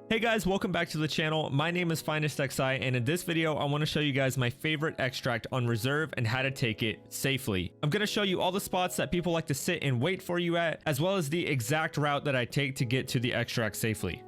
Hey guys, welcome back to the channel. My name is FinestXI, and in this video I want to show you guys my favorite extract on reserve and how to take it safely. I'm going to show you all the spots that people like to sit and wait for you at, as well as the exact route that I take to get to the extract safely.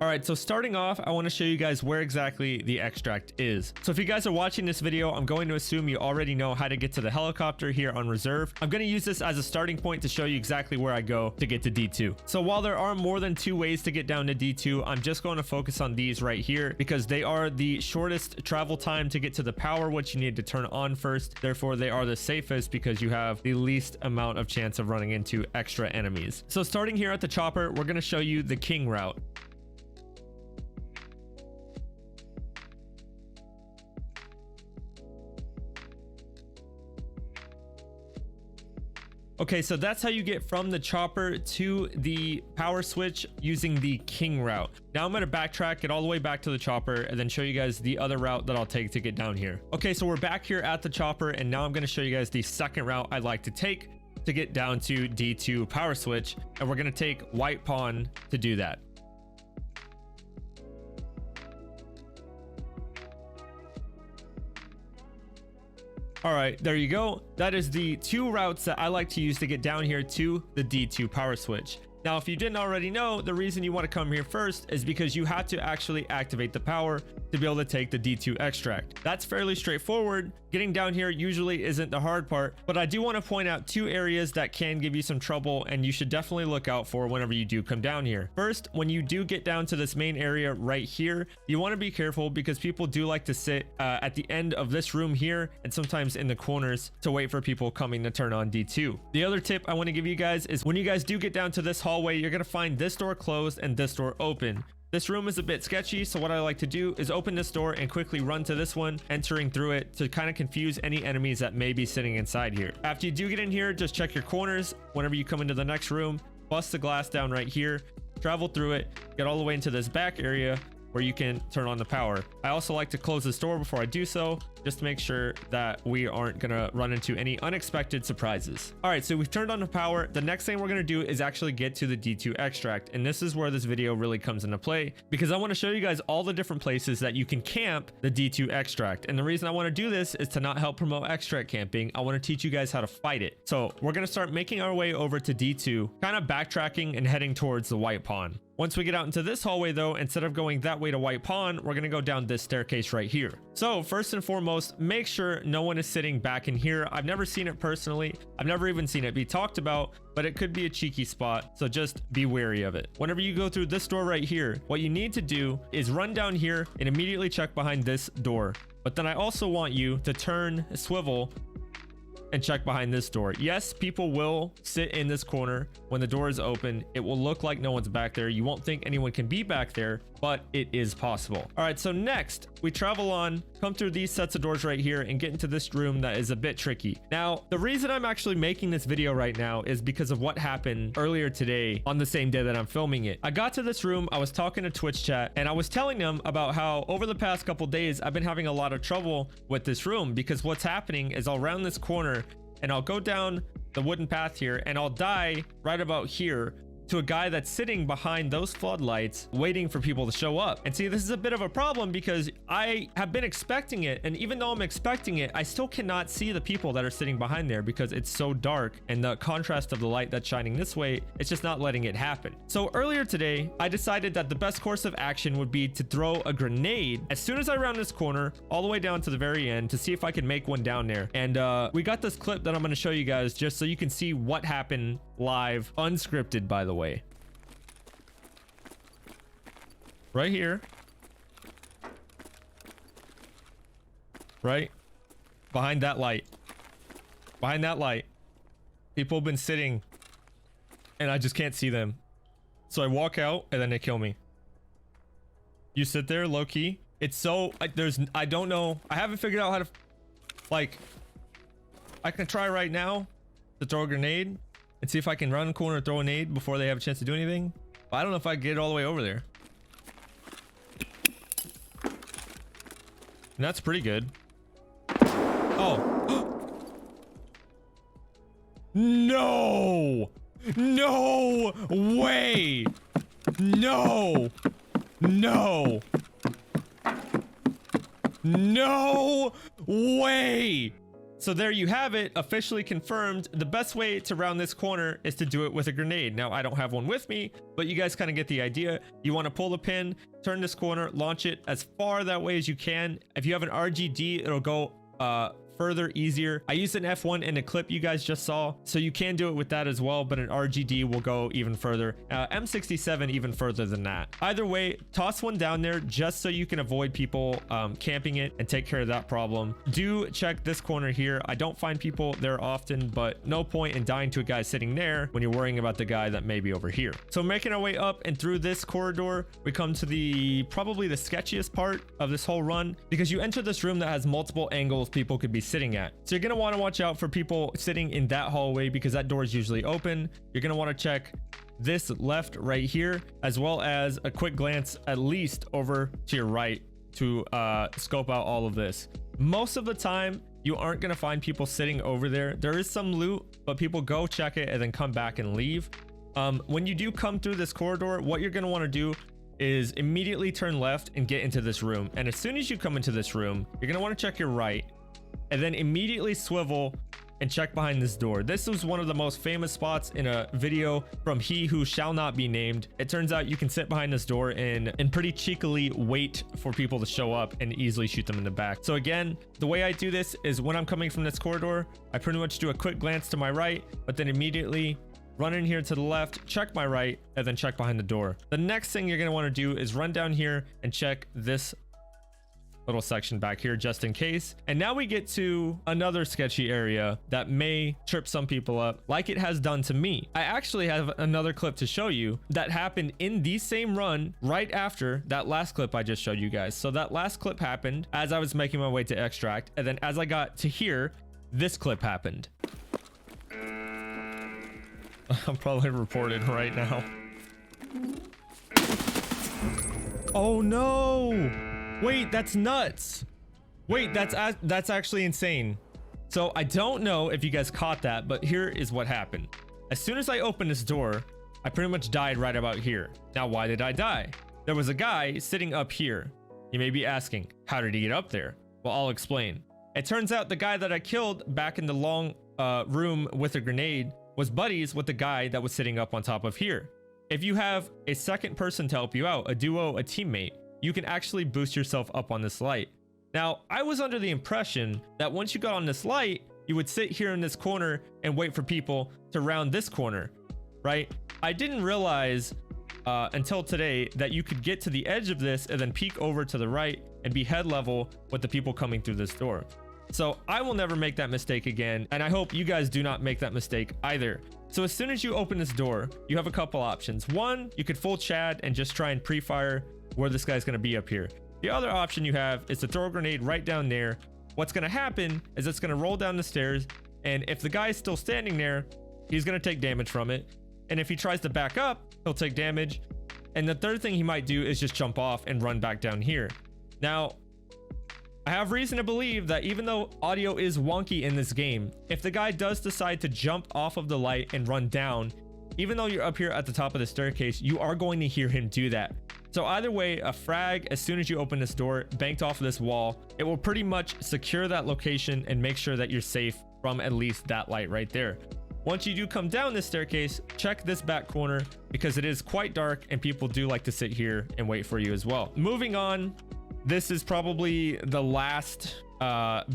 Alright, so starting off, I want to show you guys where exactly the extract is. So if you guys are watching this video, I'm going to assume you already know how to get to the helicopter here on reserve. I'm going to use this as a starting point to show you exactly where I go to get to D2. So while there are more than 2 ways to get down to D2, I'm just going to focus on these right here because they are the shortest travel time to get to the power, which you need to turn on first. Therefore, they are the safest because you have the least amount of chance of running into extra enemies. So starting here at the chopper, we're going to show you the king route. Okay, so that's how you get from the chopper to the power switch using the king route. Now I'm going to backtrack, get all the way back to the chopper, and then show you guys the other route that I'll take to get down here. Okay, so we're back here at the chopper, and now I'm going to show you guys the second route I'd like to take to get down to D2 power switch, and we're going to take white pawn to do that. All right, there you go. That is the 2 routes that I like to use to get down here to the D2 power switch. Now, if you didn't already know, the reason you want to come here first is because you have to actually activate the power to be able to take the D2 extract. That's fairly straightforward. Getting down here usually isn't the hard part, but I do want to point out 2 areas that can give you some trouble and you should definitely look out for whenever you do come down here. First, when you do get down to this main area right here, you want to be careful because people do like to sit at the end of this room here and sometimes in the corners to wait for people coming to turn on D2. The other tip I want to give you guys is when you guys do get down to this hallway, you're going to find this door closed and this door open. This room is a bit sketchy, so what I like to do is open this door and quickly run to this one, entering through it to kind of confuse any enemies that may be sitting inside here. After you do get in here, just check your corners. Whenever you come into the next room, bust the glass down right here, travel through it, get all the way into this back area where you can turn on the power. I also like to close this door before I do so, just to make sure that we aren't gonna run into any unexpected surprises. All right, so we've turned on the power. The next thing we're gonna do is actually get to the D2 extract. And this is where this video really comes into play because I wanna show you guys all the different places that you can camp the D2 extract. And the reason I wanna do this is to not help promote extract camping. I wanna teach you guys how to fight it. So we're gonna start making our way over to D2, kind of backtracking and heading towards the white pawn. Once we get out into this hallway though, instead of going that way to white pawn, we're gonna go down this staircase right here. So first and foremost, make sure no one is sitting back in here. I've never seen it personally. I've never even seen it be talked about, but it could be a cheeky spot. So just be wary of it. Whenever you go through this door right here, what you need to do is run down here and immediately check behind this door. But then I also want you to turn, swivel, and check behind this door. Yes, people will sit in this corner when the door is open. It will look like no one's back there. You won't think anyone can be back there, but it is possible. All right, so next we travel on, come through these sets of doors right here and get into this room that is a bit tricky. Now, the reason I'm actually making this video right now is because of what happened earlier today on the same day that I'm filming it. I got to this room, I was talking to Twitch chat, and I was telling them about how over the past couple days, I've been having a lot of trouble with this room because what's happening is I'll round this corner and I'll go down the wooden path here and I'll die right about here to a guy that's sitting behind those floodlights waiting for people to show up. And see, this is a bit of a problem because I have been expecting it, and even though I'm expecting it, I still cannot see the people that are sitting behind there because it's so dark and the contrast of the light that's shining this way, it's just not letting it happen. So earlier today, I decided that the best course of action would be to throw a grenade as soon as I round this corner all the way down to the very end to see if I can make one down there. And we got this clip that I'm going to show you guys just so you can see what happened live, unscripted by the way. Right here, right behind that light, people have been sitting and I just can't see them, so I walk out and then they kill me. You sit there low key. It's so I don't know, I haven't figured out how to, like, I can try right now to throw a grenade and see if I can run the corner and throw a nade before they have a chance to do anything. But I don't know if I can get it all the way over there. And that's pretty good. Oh. No! No way! No! No! No way! So there you have it, officially confirmed. The best way to round this corner is to do it with a grenade. Now, I don't have one with me, but you guys kind of get the idea. You want to pull the pin, turn this corner, launch it as far that way as you can. If you have an RGD, it'll go further easier. I used an F1 in a clip you guys just saw, so you can do it with that as well, but an RGD will go even further. M67 even further than that. Either way, toss one down there just so you can avoid people camping it and take care of that problem. Do check this corner here. I don't find people there often, but no point in dying to a guy sitting there when you're worrying about the guy that may be over here. So making our way up and through this corridor, we come to probably the sketchiest part of this whole run, because you enter this room that has multiple angles people could be sitting at. So you're going to want to watch out for people sitting in that hallway, because that door is usually open. You're going to want to check this left right here, as well as a quick glance at least over to your right to scope out all of this. Most of the time you aren't going to find people sitting over there. There is some loot, but people go check it and then come back and leave. When you do come through this corridor, what you're going to want to do is immediately turn left and get into this room. And as soon as you come into this room, you're going to want to check your right and then immediately swivel and check behind this door. This was one of the most famous spots in a video from he who shall not be named. It turns out you can sit behind this door and pretty cheekily wait for people to show up and easily shoot them in the back. So again, the way I do this is when I'm coming from this corridor, I pretty much do a quick glance to my right, but then immediately run in here to the left, check my right, and then check behind the door. The next thing you're going to want to do is run down here and check this little section back here just in case. And now we get to another sketchy area that may trip some people up, like it has done to me. I actually have another clip to show you that happened in the same run right after that last clip I just showed you guys. So that last clip happened as I was making my way to extract, and then as I got to here, this clip happened. I'm probably reported right now. Oh no! Wait, that's nuts. Wait, that's actually insane. So I don't know if you guys caught that, but here is what happened. As soon as I opened this door, I pretty much died right about here. Now, why did I die? There was a guy sitting up here. You may be asking, how did he get up there? Well, I'll explain. It turns out the guy that I killed back in the long room with a grenade was buddies with the guy that was sitting up on top of here. If you have a second person to help you out, a duo, a teammate, you can actually boost yourself up on this light. Now, I was under the impression that once you got on this light, you would sit here in this corner and wait for people to round this corner, right? I didn't realize until today that you could get to the edge of this and then peek over to the right and be head level with the people coming through this door. So I will never make that mistake again, and I hope you guys do not make that mistake either. So as soon as you open this door, you have a couple options. One, you could full Chad and just try and pre-fire where this guy's going to be up here. The other option you have is to throw a grenade right down there. What's going to happen is it's going to roll down the stairs, and if the guy is still standing there, he's going to take damage from it. And if he tries to back up, he'll take damage. And the third thing he might do is just jump off and run back down here. Now, I have reason to believe that even though audio is wonky in this game, if the guy does decide to jump off of the light and run down, even though you're up here at the top of the staircase, you are going to hear him do that. So either way, a frag as soon as you open this door, banked off of this wall, it will pretty much secure that location and make sure that you're safe from at least that light right there. Once you do come down this staircase, check this back corner because it is quite dark and people do like to sit here and wait for you as well. Moving on, this is probably the last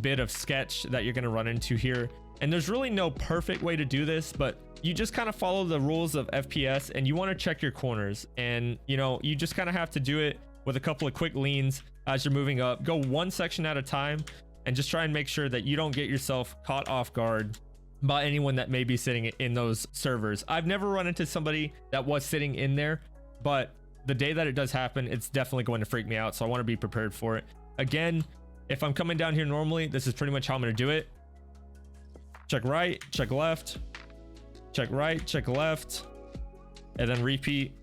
bit of sketch that you're going to run into here. And there's really no perfect way to do this, but you just kind of follow the rules of FPS and you want to check your corners. And, you know, you just kind of have to do it with a couple of quick leans as you're moving up. Go one section at a time and just try and make sure that you don't get yourself caught off guard by anyone that may be sitting in those servers. I've never run into somebody that was sitting in there, but the day that it does happen, it's definitely going to freak me out. So I want to be prepared for it. Again, if I'm coming down here normally, this is pretty much how I'm going to do it. Check right, check left, check right, check left, and then repeat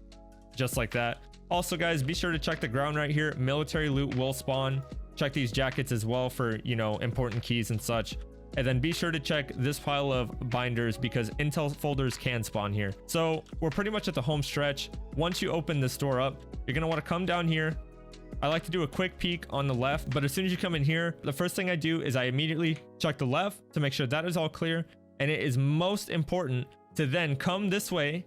just like that. Also, guys, be sure to check the ground right here. Military loot will spawn. Check these jackets as well for, you know, important keys and such. and then be sure to check this pile of binders because Intel folders can spawn here. So we're pretty much at the home stretch. Once you open this door up, you're going to want to come down here. I like to do a quick peek on the left, but as soon as you come in here, the first thing I do is I immediately check the left to make sure that is all clear. And it is most important to then come this way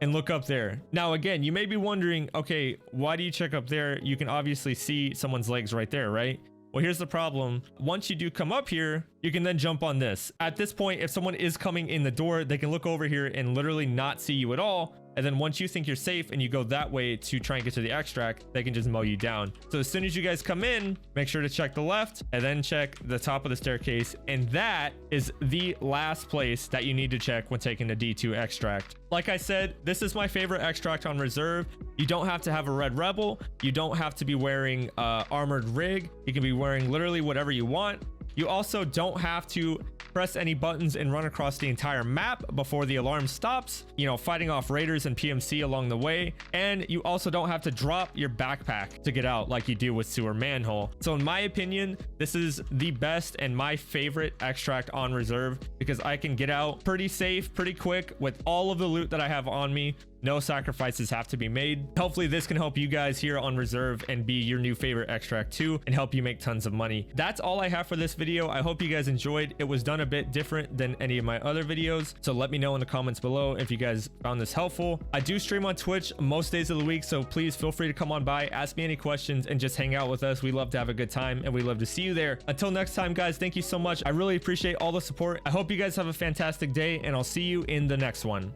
and look up there. Now, again, you may be wondering, okay, why do you check up there? You can obviously see someone's legs right there, right? Well, here's the problem. Once you do come up here, you can then jump on this. At this point, if someone is coming in the door, they can look over here and literally not see you at all. And then once you think you're safe and you go that way to try and get to the extract, they can just mow you down. So as soon as you guys come in, make sure to check the left and then check the top of the staircase. And that is the last place that you need to check when taking the D2 extract. Like I said, this is my favorite extract on reserve. You don't have to have a red rebel. You don't have to be wearing armored rig. You can be wearing literally whatever you want. You also don't have to press any buttons and run across the entire map before the alarm stops, you know, fighting off raiders and PMC along the way. And you also don't have to drop your backpack to get out like you do with sewer manhole. So in my opinion, this is the best and my favorite extract on reserve because I can get out pretty safe, pretty quick with all of the loot that I have on me. No sacrifices have to be made. Hopefully this can help you guys here on reserve and be your new favorite extract too and help you make tons of money. That's all I have for this video. I hope you guys enjoyed. It was done a bit different than any of my other videos, so let me know in the comments below if you guys found this helpful. I do stream on Twitch most days of the week, so please feel free to come on by, ask me any questions, and just hang out with us. We love to have a good time and we love to see you there. Until next time, guys, thank you so much. I really appreciate all the support. I hope you guys have a fantastic day and I'll see you in the next one.